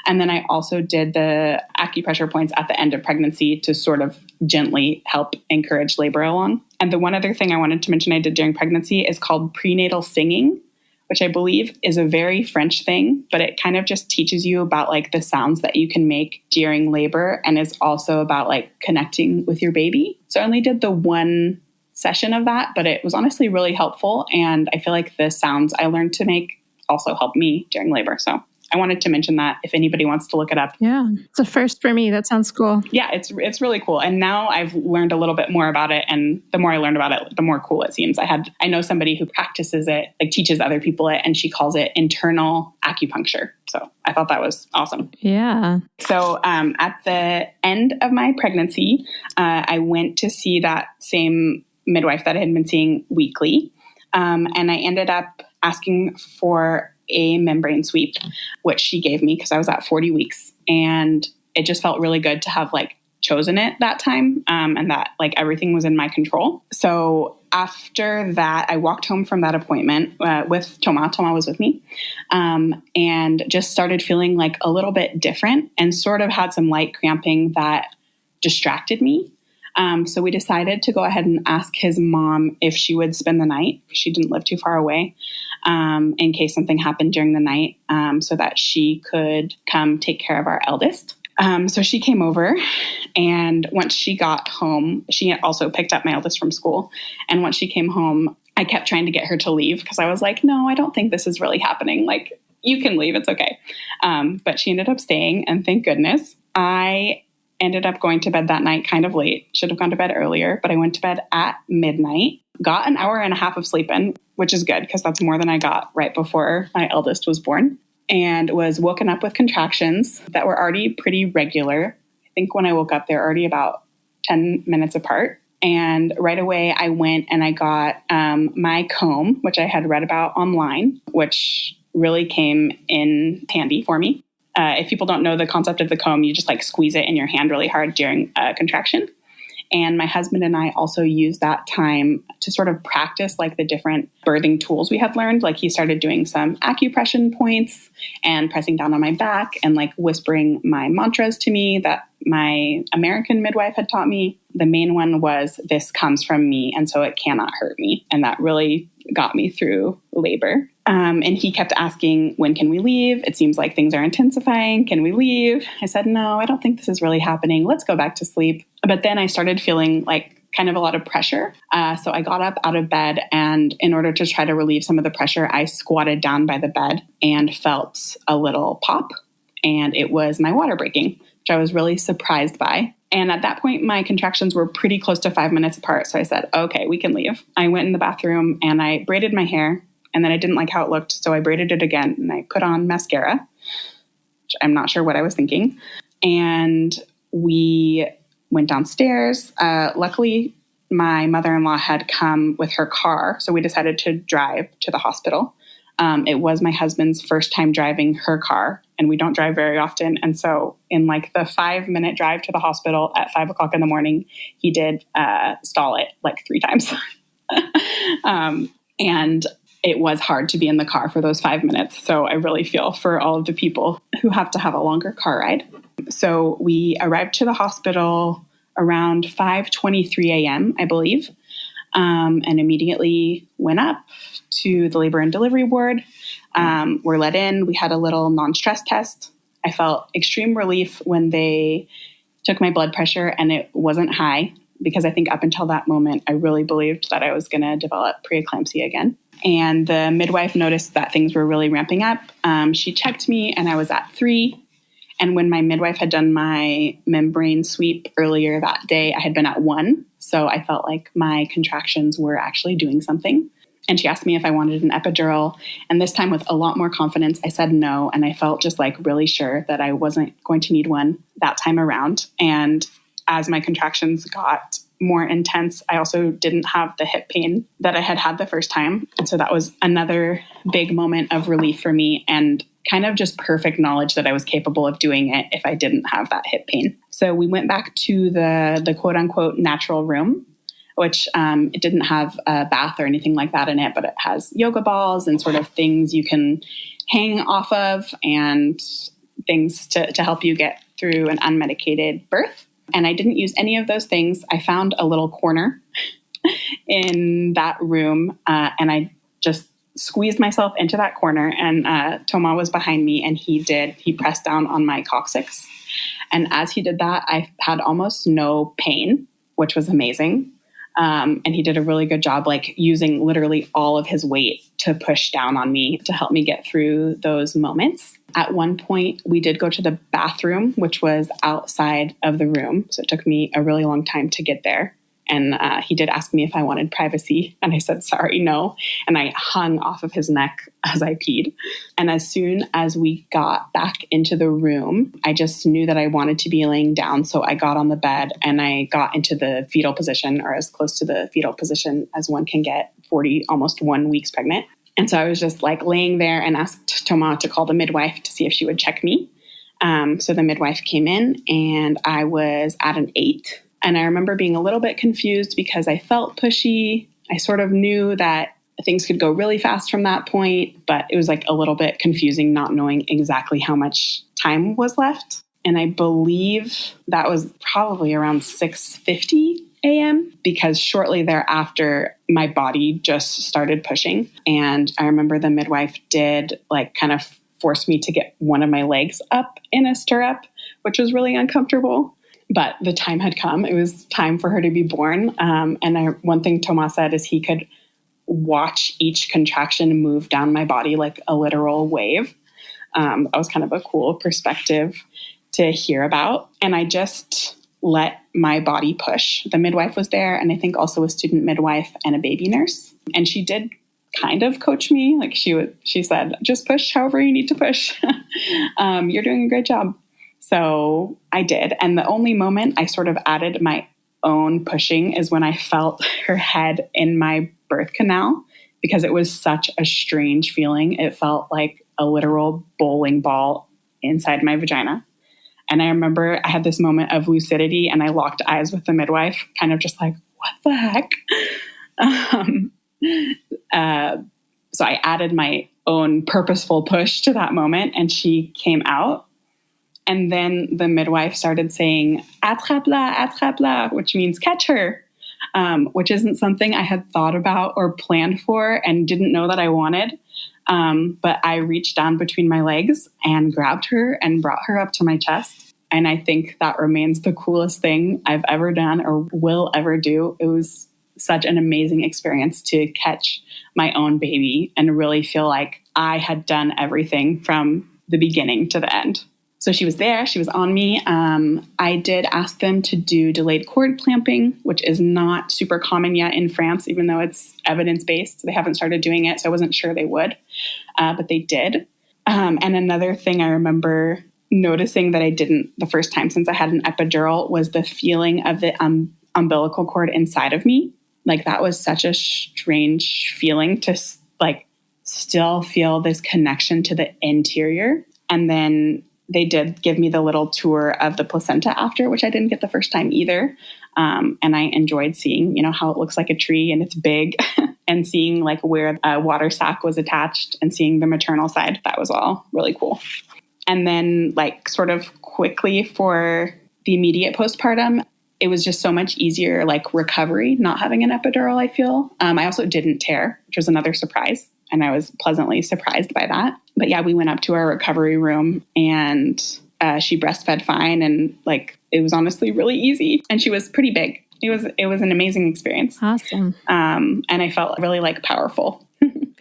And then I also did the acupressure points at the end of pregnancy to sort of gently help encourage labor along. And the one other thing I wanted to mention I did during pregnancy is called prenatal singing, which I believe is a very French thing, but it kind of just teaches you about like the sounds that you can make during labor and is also about like connecting with your baby. So I only did the one session of that, but it was honestly really helpful. And I feel like the sounds I learned to make also helped me during labor. So I wanted to mention that if anybody wants to look it up. Yeah, it's a first for me. That sounds cool. Yeah, it's really cool. And now I've learned a little bit more about it. And the more I learned about it, the more cool it seems. I know somebody who practices it, like teaches other people it, and she calls it internal acupuncture. So I thought that was awesome. Yeah. So at the end of my pregnancy, I went to see that same midwife that I had been seeing weekly. And I ended up asking for a membrane sweep, which she gave me because I was at 40 weeks. And it just felt really good to have like chosen it that time, and that like everything was in my control. So after that, I walked home from that appointment with Toma. Toma was with me, and just started feeling like a little bit different and sort of had some light cramping that distracted me. So we decided to go ahead and ask his mom if she would spend the night. She didn't live too far away, in case something happened during the night, so that she could come take care of our eldest. So she came over, and once she got home, she also picked up my eldest from school. And once she came home, I kept trying to get her to leave because I was like, no, I don't think this is really happening. Like, you can leave. It's okay. But she ended up staying, and thank goodness. I ended up going to bed that night kind of late. Should have gone to bed earlier, but I went to bed at midnight, got an hour and a half of sleep in, which is good because that's more than I got right before my eldest was born, and was woken up with contractions that were already pretty regular. I think when I woke up, they're already about 10 minutes apart. And right away, I went and I got my comb, which I had read about online, which really came in handy for me. If people don't know the concept of the comb, you just like squeeze it in your hand really hard during a contraction. And my husband and I also used that time to sort of practice like the different birthing tools we had learned. Like he started doing some acupressure points and pressing down on my back and like whispering my mantras to me that my American midwife had taught me. The main one was, "This comes from me, and so it cannot hurt me." And that really got me through labor. And he kept asking, when can we leave? It seems like things are intensifying. Can we leave? I said, no, I don't think this is really happening. Let's go back to sleep. But then I started feeling like kind of a lot of pressure. So I got up out of bed, and in order to try to relieve some of the pressure, I squatted down by the bed and felt a little pop. And it was my water breaking, which I was really surprised by. And at that point, my contractions were pretty close to 5 minutes apart. So I said, okay, we can leave. I went in the bathroom and I braided my hair, and then I didn't like how it looked. So I braided it again, and I put on mascara, which I'm not sure what I was thinking. And we went downstairs. Luckily, my mother-in-law had come with her car. So we decided to drive to the hospital. It was my husband's first time driving her car, and we don't drive very often. And so in like the 5-minute drive to the hospital at 5 o'clock in the morning, he did stall it like 3 times. And it was hard to be in the car for those 5 minutes. So I really feel for all of the people who have to have a longer car ride. So we arrived to the hospital around 5:23 a.m., I believe, and immediately went up to the labor and delivery ward. We're let in. We had a little non-stress test. I felt extreme relief when they took my blood pressure and it wasn't high, because I think up until that moment, I really believed that I was going to develop preeclampsia again. And the midwife noticed that things were really ramping up. She checked me and I was at 3. And when my midwife had done my membrane sweep earlier that day, I had been at 1. So I felt like my contractions were actually doing something. And she asked me if I wanted an epidural. And this time with a lot more confidence, I said no. And I felt just like really sure that I wasn't going to need one that time around. And as my contractions got more intense. I also didn't have the hip pain that I had the first time. And so that was another big moment of relief for me and kind of just perfect knowledge that I was capable of doing it if I didn't have that hip pain. So we went back to the quote unquote natural room, which it didn't have a bath or anything like that in it, but it has yoga balls and sort of things you can hang off of and things to help you get through an unmedicated birth. And I didn't use any of those things. I found a little corner in that room and I just squeezed myself into that corner, and Thomas was behind me, and he pressed down on my coccyx. And as he did that, I had almost no pain, which was amazing. And he did a really good job, like using literally all of his weight to push down on me to help me get through those moments. At one point, we did go to the bathroom, which was outside of the room. So it took me a really long time to get there. And he did ask me if I wanted privacy. And I said, sorry, no. And I hung off of his neck as I peed. And as soon as we got back into the room, I just knew that I wanted to be laying down. So I got on the bed and I got into the fetal position, or as close to the fetal position as one can get, 40, almost 1 week pregnant. And so I was just like laying there and asked Thomas to call the midwife to see if she would check me. So the midwife came in and I was at an 8. And I remember being a little bit confused because I felt pushy. I sort of knew that things could go really fast from that point, but it was like a little bit confusing not knowing exactly how much time was left. And I believe that was probably around 6:50 a.m. because shortly thereafter, my body just started pushing. And I remember the midwife did like kind of force me to get one of my legs up in a stirrup, which was really uncomfortable. But the time had come. It was time for her to be born. One thing Thomas said is he could watch each contraction move down my body like a literal wave. That was kind of a cool perspective to hear about. And I just let my body push. The midwife was there, and I think also a student midwife and a baby nurse. And she did kind of coach me. Like she said, just push however you need to push. You're doing a great job. So I did. And the only moment I sort of added my own pushing is when I felt her head in my birth canal, because it was such a strange feeling. It felt like a literal bowling ball inside my vagina. And I remember I had this moment of lucidity and I locked eyes with the midwife, kind of just like, what the heck? So I added my own purposeful push to that moment, and she came out. And then the midwife started saying, attrape-la, attrape-la, which means catch her, which isn't something I had thought about or planned for and didn't know that I wanted. But I reached down between my legs and grabbed her and brought her up to my chest. And I think that remains the coolest thing I've ever done or will ever do. It was such an amazing experience to catch my own baby and really feel like I had done everything from the beginning to the end. So she was there. She was on me. I did ask them to do delayed cord clamping, which is not super common yet in France, even though it's evidence-based. They haven't started doing it, so I wasn't sure they would, but they did. And another thing I remember noticing that I didn't the first time since I had an epidural was the feeling of the umbilical cord inside of me. Like that was such a strange feeling to like still feel this connection to the interior. And then they did give me the little tour of the placenta after, which I didn't get the first time either. And I enjoyed seeing, how it looks like a tree and it's big and seeing like where a water sac was attached and seeing the maternal side. That was all really cool. And then like sort of quickly for the immediate postpartum, it was just so much easier, like recovery, not having an epidural, I feel. I also didn't tear, which was another surprise. And I was pleasantly surprised by that. But yeah, we went up to our recovery room and she breastfed fine. And like, it was honestly really easy. And she was pretty big. It was an amazing experience. Awesome. And I felt really like powerful.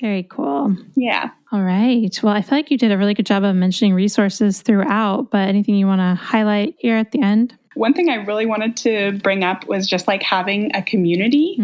Very cool. Yeah. All right. Well, I feel like you did a really good job of mentioning resources throughout, but anything you want to highlight here at the end? One thing I really wanted to bring up was just like having a community.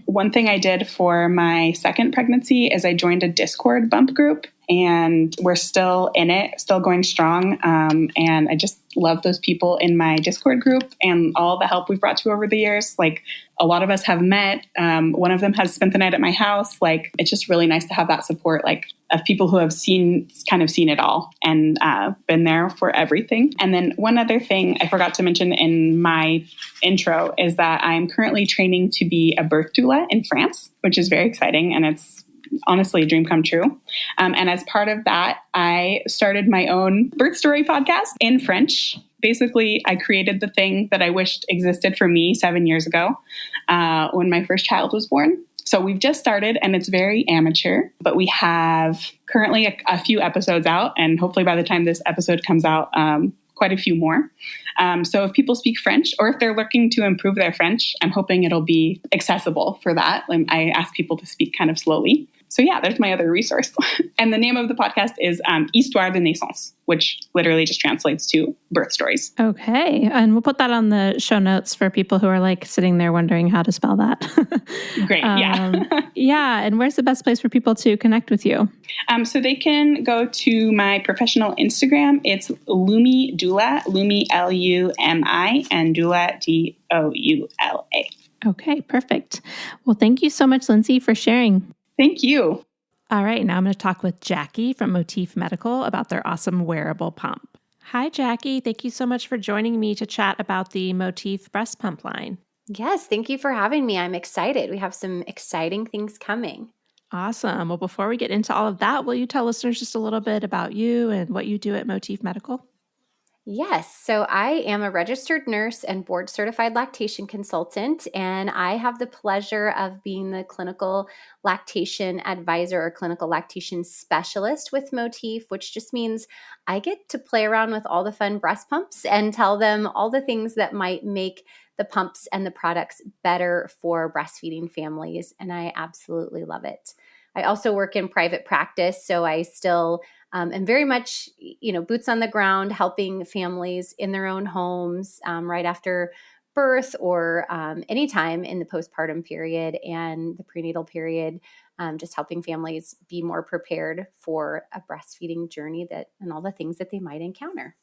One thing I did for my second pregnancy is I joined a Discord bump group, and we're still in it, still going strong. And I just love those people in my Discord group and all the help we've brought to over the years. Like, a lot of us have met. One of them has spent the night at my house. Like, it's just really nice to have that support, like, of people who have seen it all and been there for everything. And then one other thing I forgot to mention in my intro is that I'm currently training to be a birth doula in France, which is very exciting. And it's honestly a dream come true. And as part of that, I started my own birth story podcast in French. Basically, I created the thing that I wished existed for me 7 years ago when my first child was born. So we've just started, and it's very amateur, but we have currently a few episodes out, and hopefully by the time this episode comes out, quite a few more. So if people speak French, or if they're looking to improve their French, I'm hoping it'll be accessible for that. I ask people to speak kind of slowly. So yeah, there's my other resource. And the name of the podcast is Histoire de Naissance, which literally just translates to birth stories. Okay. And we'll put that on the show notes for people who are like sitting there wondering how to spell that. Great. Yeah. Yeah. And where's the best place for people to connect with you? So they can go to my professional Instagram. It's Lumi Doula, Lumi Lumi, and Doula Doula. Okay, perfect. Well, thank you so much, Lindsey, for sharing. Thank you. All right, now I'm going to talk with Jackie from Motif Medical about their awesome wearable pump. Hi, Jackie. Thank you so much for joining me to chat about the Motif breast pump line. Yes, thank you for having me. I'm excited. We have some exciting things coming. Awesome. Well, before we get into all of that, will you tell listeners just a little bit about you and what you do at Motif Medical? Yes. So I am a registered nurse and board certified lactation consultant, and I have the pleasure of being the clinical lactation advisor or clinical lactation specialist with Motif, which just means I get to play around with all the fun breast pumps and tell them all the things that might make the pumps and the products better for breastfeeding families. And I absolutely love it. I also work in private practice, so I still am very much, boots on the ground, helping families in their own homes right after birth or anytime in the postpartum period and the prenatal period, just helping families be more prepared for a breastfeeding journey and all the things that they might encounter.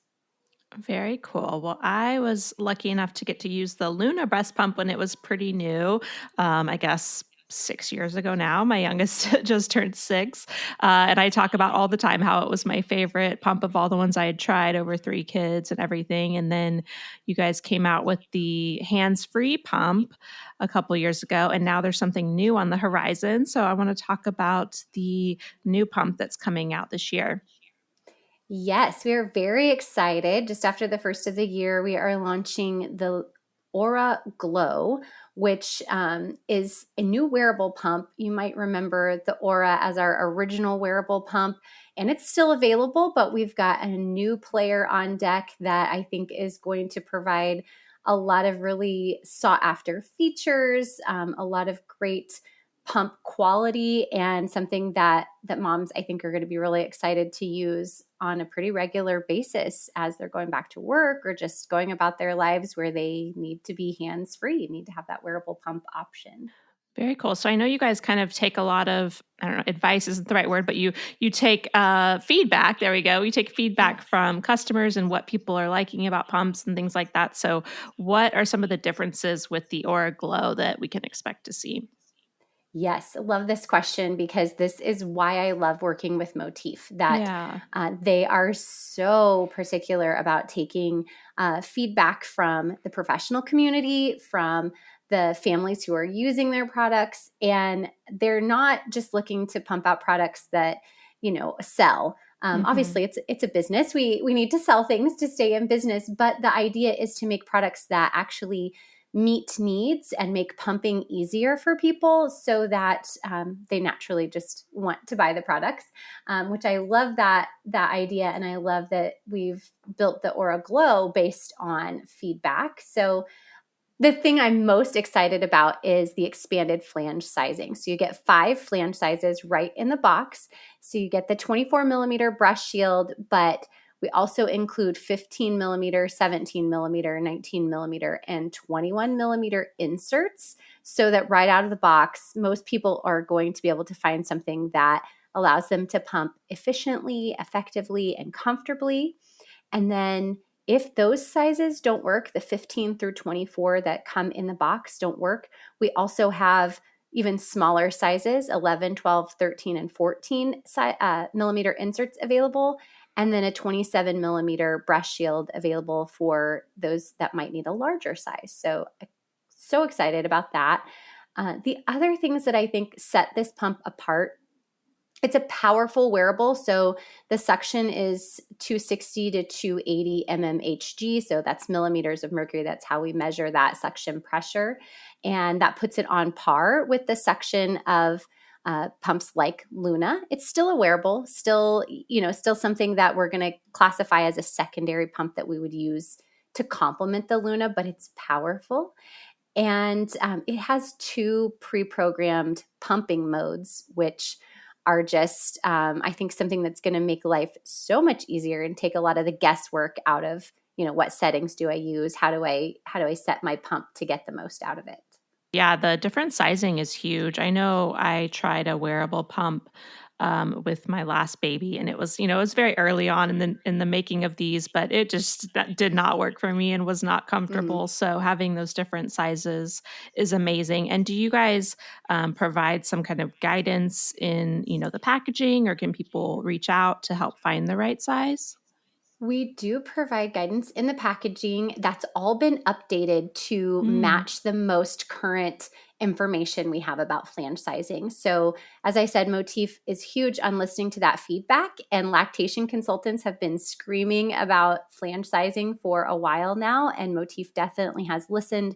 Very cool. Well, I was lucky enough to get to use the Luna breast pump when it was pretty new, I guess 6 years ago now. My youngest just turned 6. And I talk about all the time how it was my favorite pump of all the ones I had tried, over 3 kids and everything. And then you guys came out with the hands-free pump a couple years ago, and now there's something new on the horizon. So I want to talk about the new pump that's coming out this year. Yes, we are very excited. Just after the first of the year, we are launching the Aura Glow, which is a new wearable pump. You might remember the Aura as our original wearable pump, and it's still available, but we've got a new player on deck that I think is going to provide a lot of really sought after features, a lot of great pump quality, and something that moms I think are going to be really excited to use on a pretty regular basis as they're going back to work or just going about their lives where they need to be hands-free, need to have that wearable pump option. Very cool. So I know you guys kind of take a lot of, I don't know, advice isn't the right word, but you take feedback. There we go. You take feedback from customers and what people are liking about pumps and things like that. So what are some of the differences with the Aura Glow that we can expect to see? Yes, I love this question because this is why I love working with Motif, that they are so particular about taking feedback from the professional community, from the families who are using their products, and they're not just looking to pump out products that, sell. Obviously, it's a business. We need to sell things to stay in business, but the idea is to make products that actually meet needs and make pumping easier for people so that they naturally just want to buy the products, which I love that idea. And I love that we've built the Aura Glow based on feedback. So the thing I'm most excited about is the expanded flange sizing. So you get 5 flange sizes right in the box. So you get the 24 millimeter breast shield, but We also include 15 millimeter, 17 millimeter, 19 millimeter, and 21 millimeter inserts, so that right out of the box, most people are going to be able to find something that allows them to pump efficiently, effectively, and comfortably. And then if those sizes don't work, the 15 through 24 that come in the box don't work, we also have even smaller sizes, 11, 12, 13, and 14 millimeter inserts available, and then a 27 millimeter breast shield available for those that might need a larger size. So excited about that. The other things that I think set this pump apart, it's a powerful wearable. So the suction is 260 to 280 mmHg. So that's millimeters of mercury. That's how we measure that suction pressure. And that puts it on par with the suction of pumps like Luna. It's still a wearable, still something that we're going to classify as a secondary pump that we would use to complement the Luna, but it's powerful. And it has 2 pre-programmed pumping modes, which are just, I think, something that's going to make life so much easier and take a lot of the guesswork out of, what settings do I use? How do I set my pump to get the most out of it? Yeah, the different sizing is huge. I know I tried a wearable pump with my last baby, and it was very early on in the making of these, but that did not work for me and was not comfortable. So having those different sizes is amazing. And do you guys provide some kind of guidance in the packaging, or can people reach out to help find the right size? We do provide guidance in the packaging. That's all been updated to match the most current information we have about flange sizing. So as I said, Motif is huge on listening to that feedback, and lactation consultants have been screaming about flange sizing for a while now, and Motif definitely has listened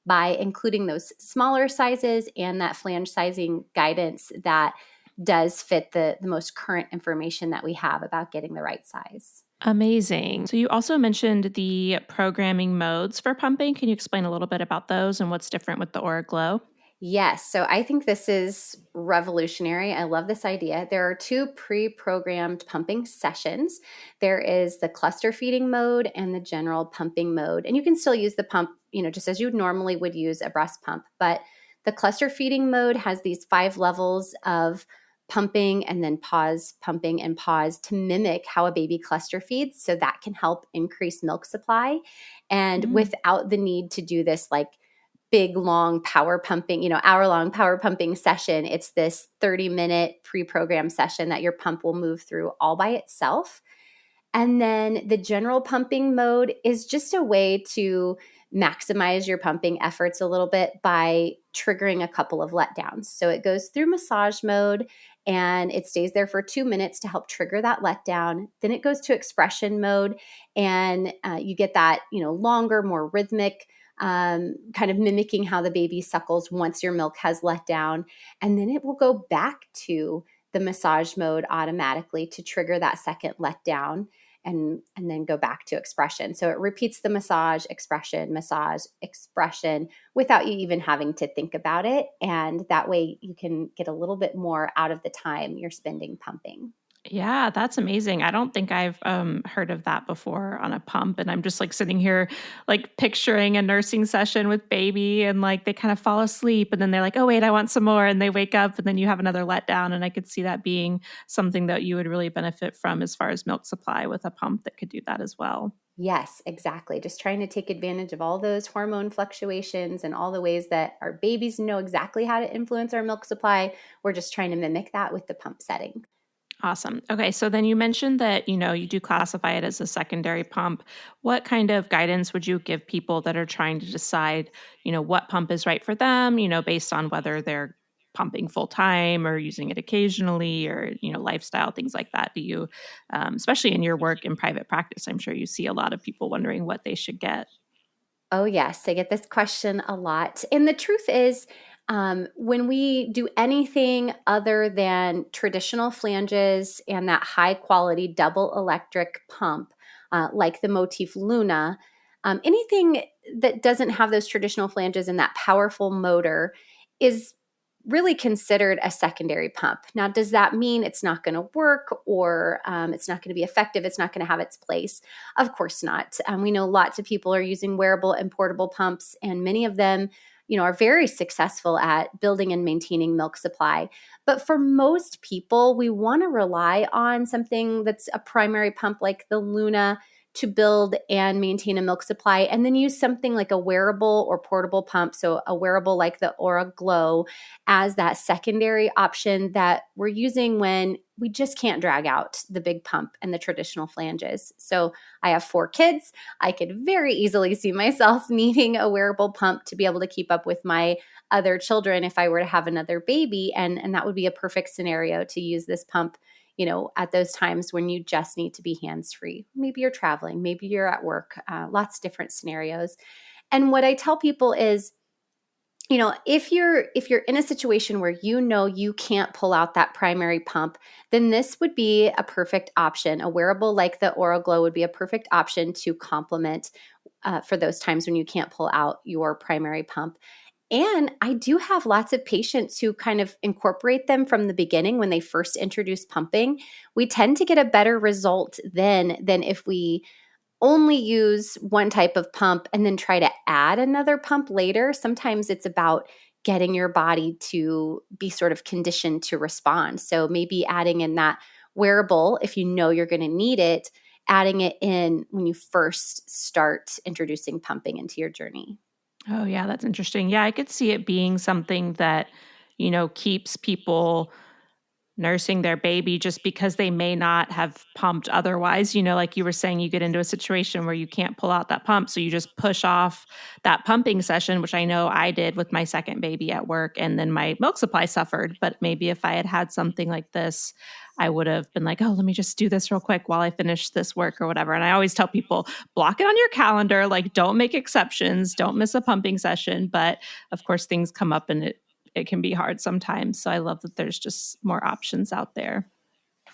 by including those smaller sizes and that flange sizing guidance that does fit the most current information that we have about getting the right size. Amazing. So you also mentioned the programming modes for pumping. Can you explain a little bit about those and what's different with the Aura Glow? Yes. So I think this is revolutionary. I love this idea. There are 2 pre-programmed pumping sessions. There is the cluster feeding mode and the general pumping mode. And you can still use the pump, just as you normally would use a breast pump. But the cluster feeding mode has these 5 levels of pumping and then pause, pumping and pause to mimic how a baby cluster feeds. So that can help increase milk supply. And without the need to do this big, long power pumping, hour-long power pumping session, it's this 30-minute pre-programmed session that your pump will move through all by itself. And then the general pumping mode is just a way to maximize your pumping efforts a little bit by triggering a couple of letdowns. So it goes through massage mode and it stays there for 2 minutes to help trigger that letdown. Then it goes to expression mode, and you get that, longer, more rhythmic, kind of mimicking how the baby suckles once your milk has let down. And then it will go back to the massage mode automatically to trigger that second letdown, and then go back to expression. So it repeats the massage, expression, without you even having to think about it. And that way you can get a little bit more out of the time you're spending pumping. Yeah, that's amazing. I don't think I've heard of that before on a pump. And I'm just sitting here picturing a nursing session with baby, and they kind of fall asleep and then they're like, oh, wait, I want some more. And they wake up and then you have another letdown. And I could see that being something that you would really benefit from as far as milk supply, with a pump that could do that as well. Yes, exactly. Just trying to take advantage of all those hormone fluctuations and all the ways that our babies know exactly how to influence our milk supply. We're just trying to mimic that with the pump setting. Awesome. Okay. So then you mentioned that, you do classify it as a secondary pump. What kind of guidance would you give people that are trying to decide, what pump is right for them, based on whether they're pumping full time or using it occasionally, or, lifestyle, things like that? Do you, especially in your work in private practice, I'm sure you see a lot of people wondering what they should get. Oh, yes. I get this question a lot. And the truth is, when we do anything other than traditional flanges and that high quality double electric pump, like the Motif Luna, anything that doesn't have those traditional flanges and that powerful motor is really considered a secondary pump. Now, does that mean it's not going to work or it's not going to be effective? It's not going to have its place? Of course not. We know lots of people are using wearable and portable pumps, and many of them, are very successful at building and maintaining milk supply. But for most people, we want to rely on something that's a primary pump like the Luna to build and maintain a milk supply, and then use something like a wearable or portable pump, so a wearable like the Aura Glow, as that secondary option that we're using when we just can't drag out the big pump and the traditional flanges. So I have 4 kids. I could very easily see myself needing a wearable pump to be able to keep up with my other children if I were to have another baby, and that would be a perfect scenario to use this pump at those times when you just need to be hands-free. Maybe you're traveling, maybe you're at work, lots of different scenarios. And what I tell people is, if you're in a situation where you can't pull out that primary pump, then this would be a perfect option. A wearable like the Aura Glow would be a perfect option to complement for those times when you can't pull out your primary pump. And I do have lots of patients who kind of incorporate them from the beginning when they first introduce pumping. We tend to get a better result than if we only use one type of pump and then try to add another pump later. Sometimes it's about getting your body to be sort of conditioned to respond. So maybe adding in that wearable, if you're going to need it, adding it in when you first start introducing pumping into your journey. Oh, yeah, that's interesting. Yeah, I could see it being something that, keeps people nursing their baby just because they may not have pumped otherwise. Like you were saying, you get into a situation where you can't pull out that pump. So you just push off that pumping session, which I know I did with my second baby at work, and then my milk supply suffered. But maybe if I had had something like this, I would have been like, oh, let me just do this real quick while I finish this work or whatever. And I always tell people, block it on your calendar. Like, don't make exceptions. Don't miss a pumping session. But of course, things come up and it can be hard sometimes. So I love that there's just more options out there.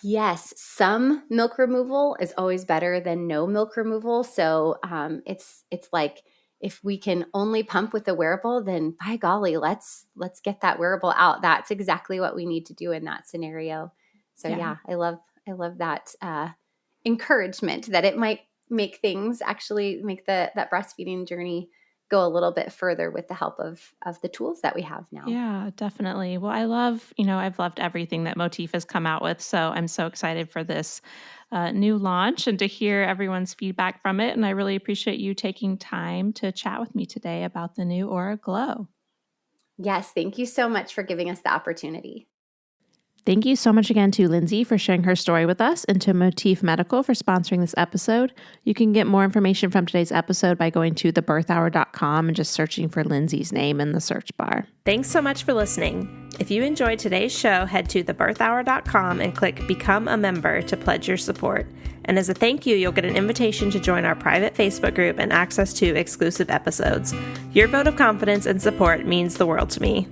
Yes, some milk removal is always better than no milk removal. So it's like, if we can only pump with a wearable, then by golly, let's get that wearable out. That's exactly what we need to do in that scenario. So yeah, I love that encouragement that it might make things actually make that breastfeeding journey go a little bit further with the help of the tools that we have now. Yeah, definitely. Well, I love, I've loved everything that Motif has come out with. So I'm so excited for this new launch and to hear everyone's feedback from it. And I really appreciate you taking time to chat with me today about the new Aura Glow. Yes, thank you so much for giving us the opportunity. Thank you so much again to Lindsey for sharing her story with us, and to Motif Medical for sponsoring this episode. You can get more information from today's episode by going to thebirthhour.com and just searching for Lindsey's name in the search bar. Thanks so much for listening. If you enjoyed today's show, head to thebirthhour.com and click Become a Member to pledge your support. And as a thank you, you'll get an invitation to join our private Facebook group and access to exclusive episodes. Your vote of confidence and support means the world to me.